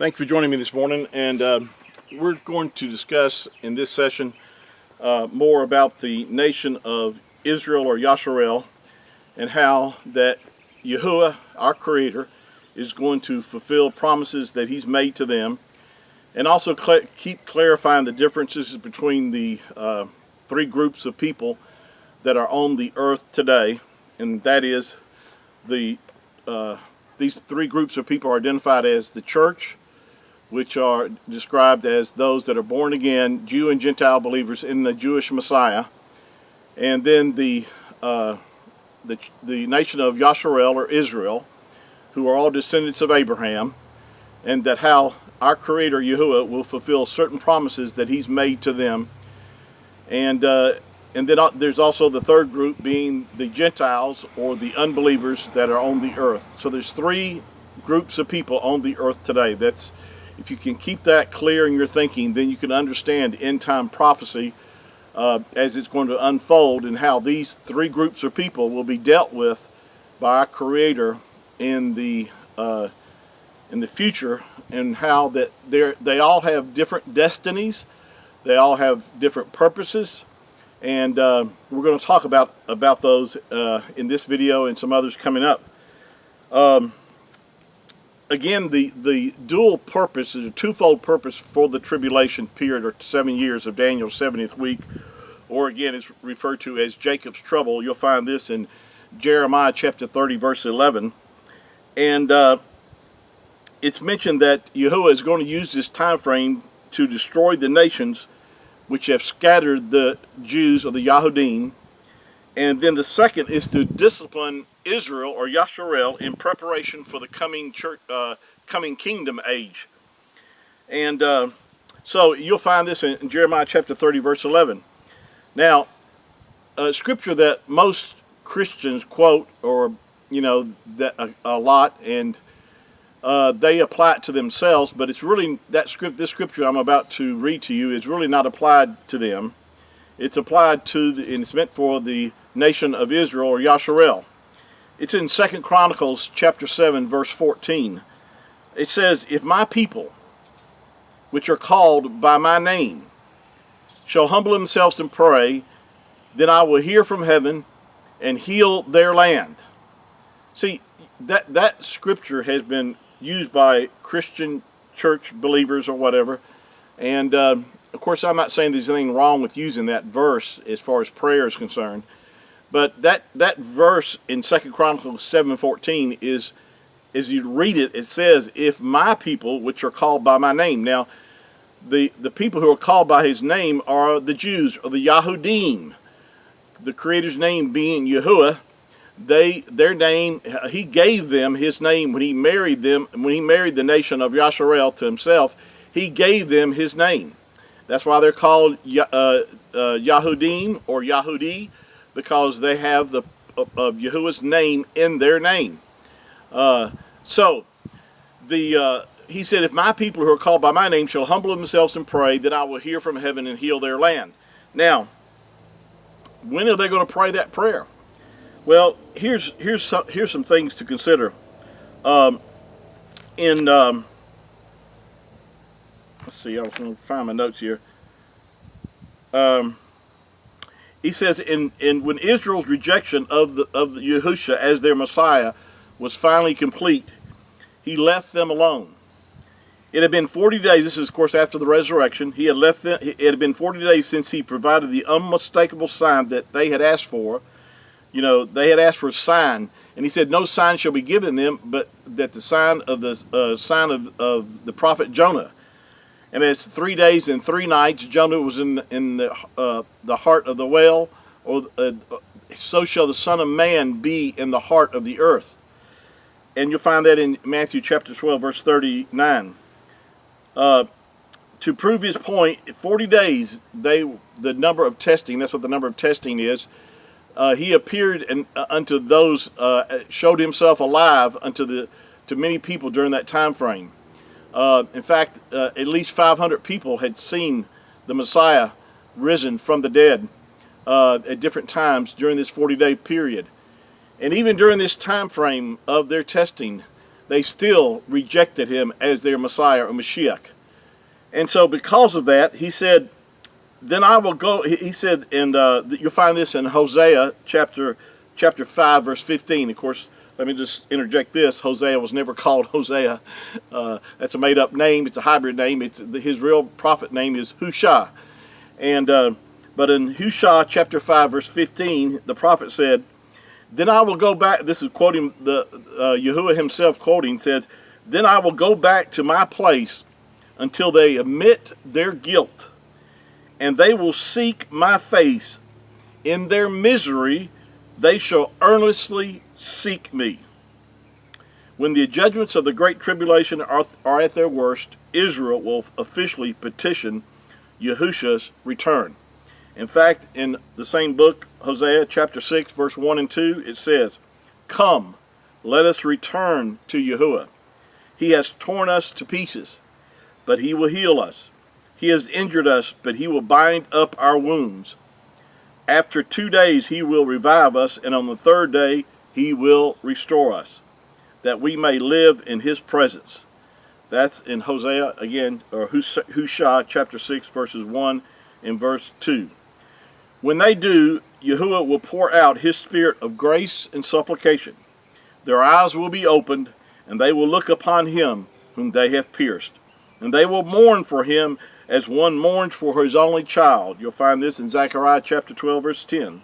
Thanks for joining me this morning, and we're going to discuss in this session more about the nation of Israel or Yasharel, and how that Yahuwah, our Creator, is going to fulfill promises that He's made to them, and also keep clarifying the differences between the three groups of people that are on the earth today, and that is these three groups of people are identified as the church, which are described as those that are born again, Jew and Gentile believers in the Jewish Messiah, and then the nation of Yasharel or Israel, who are all descendants of Abraham, and that how our Creator Yahuwah will fulfill certain promises that He's made to them, and then there's also the third group being the Gentiles or the unbelievers that are on the earth. So there's three groups of people on the earth today. If you can keep that clear in your thinking, then you can understand end-time prophecy as it's going to unfold, and how these three groups of people will be dealt with by our Creator in the future, and how that they all have different destinies, they all have different purposes, and we're going to talk about those in this video and some others coming up. Again, the dual purpose is a twofold purpose for the tribulation period, or 7 years of Daniel's 70th week, or again is referred to as Jacob's trouble. You'll find this in Jeremiah chapter 30 verse 11, and it's mentioned that Yahuwah is going to use this time frame to destroy the nations which have scattered the Jews or the Yahudim, and then the second is to discipline Israel or Yasharel in preparation for the coming coming kingdom age. And so you'll find this in Jeremiah chapter 30 verse 11. Now, scripture that most Christians quote, or that a lot, and they apply it to themselves, but it's really this scripture I'm about to read to you is really not applied to them. It's applied to and it's meant for the nation of Israel or Yasharel. It's in 2 Chronicles chapter 7 verse 14. It says, "If my people, which are called by my name, shall humble themselves and pray, then I will hear from heaven and heal their land." See, that scripture has been used by Christian church believers or whatever, and of course I'm not saying there's anything wrong with using that verse as far as prayer is concerned, but that verse in 2 Chronicles 7:14 is, as you read it, it says, "If my people, which are called by my name." Now, the people who are called by His name are the Jews, or the Yahudim. The Creator's name being Yahuwah. Their name, He gave them His name when He married them. When He married the nation of Yasharel to Himself, He gave them His name. That's why they're called Yahudim or Yahudi, because they have of Yahuwah's name in their name. He said, "If my people who are called by my name shall humble themselves and pray, then I will hear from heaven and heal their land." Now, when are they going to pray that prayer? Well, here's some things to consider. Let's see, I was going to find my notes here. He says, when Israel's rejection of the Yahusha as their Messiah was finally complete, He left them alone. It had been 40 days, this is of course after the resurrection, He had left them, it had been 40 days since He provided the unmistakable sign that they had asked for. They had asked for a sign, and He said, "No sign shall be given them, but that the sign of the prophet Jonah." And it's 3 days and 3 nights. Jonah was in the heart of the whale, or so shall the Son of Man be in the heart of the earth. And you'll find that in Matthew chapter 12, verse 39. To prove His point, 40 days, the number of testing, that's what the number of testing is. He appeared unto those, showed Himself alive to many people during that time frame. In fact, at least 500 people had seen the Messiah risen from the dead at different times during this 40-day period. And even during this time frame of their testing, they still rejected him as their Messiah or Mashiach. And so because of that, he said, then I will go, he said, and you'll find this in Hosea chapter 5, verse 15. Of course, let me just interject this. Hosea was never called Hosea. That's a made-up name. It's a hybrid name. His real prophet name is Hushai. And but in Hushai chapter 5, verse 15, the prophet said, then I will go back. This is quoting Yahuwah himself quoting, says, then I will go back to my place until they admit their guilt, and they will seek my face. In their misery they shall earnestly seek me. When the judgments of the Great Tribulation are at their worst, Israel will officially petition Yahushua's return. In fact, in the same book, Hosea chapter 6, verse 1 and 2, it says, come, let us return to Yahuwah. He has torn us to pieces, but he will heal us. He has injured us, but he will bind up our wounds. After 2 days he will revive us, and on the third day he will restore us, that we may live in his presence. That's in Hosea, again, or Hushai chapter 6, verses 1 and verse 2. When they do, Yahuwah will pour out his spirit of grace and supplication. Their eyes will be opened, and they will look upon him whom they have pierced. And they will mourn for him as one mourns for his only child. You'll find this in Zechariah chapter 12, verse 10.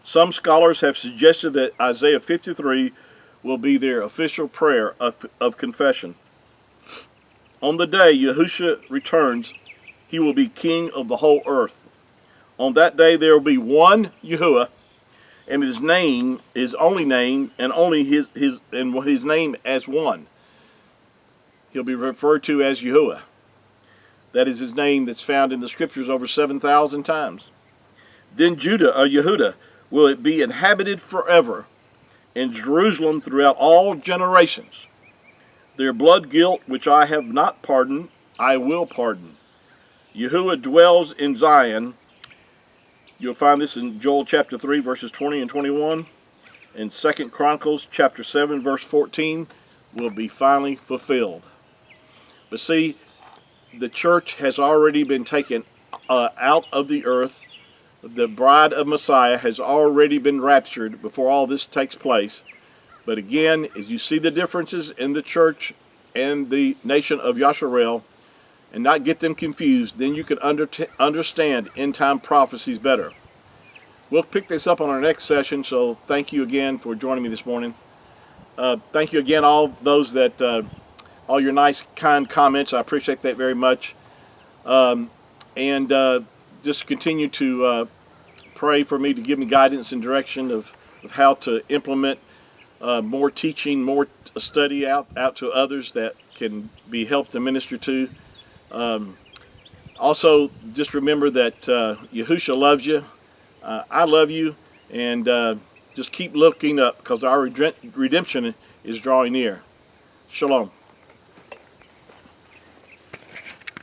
Some scholars have suggested that Isaiah 53 will be their official prayer of confession. On the day Yahushua returns, he will be king of the whole earth. On that day there will be one Yahuwah, and his name, his only name, and only his name as one. He'll be referred to as Yahuwah. That is his name that's found in the scriptures over 7,000 times. Then Judah, or Yehudah, will it be inhabited forever, in Jerusalem throughout all generations. Their blood guilt, which I have not pardoned, I will pardon. Yahuwah dwells in Zion. You'll find this in Joel chapter 3, verses 20 and 21. And 2 Chronicles chapter 7, verse 14 will be finally fulfilled. But see, the church has already been taken out of the earth. The bride of Messiah has already been raptured before all this takes place. But again, as you see the differences in the church and the nation of Yasharel, and not get them confused, then you can understand end-time prophecies better. We'll pick this up on our next session, so thank you again for joining me this morning. Thank you again, all those that, all your nice, kind comments. I appreciate that very much. Just continue to pray for me to give me guidance and direction of how to implement more teaching, more study out to others that can be helped to minister to. Also, just remember that Yahushua loves you. I love you, and just keep looking up, because our redemption is drawing near. Shalom.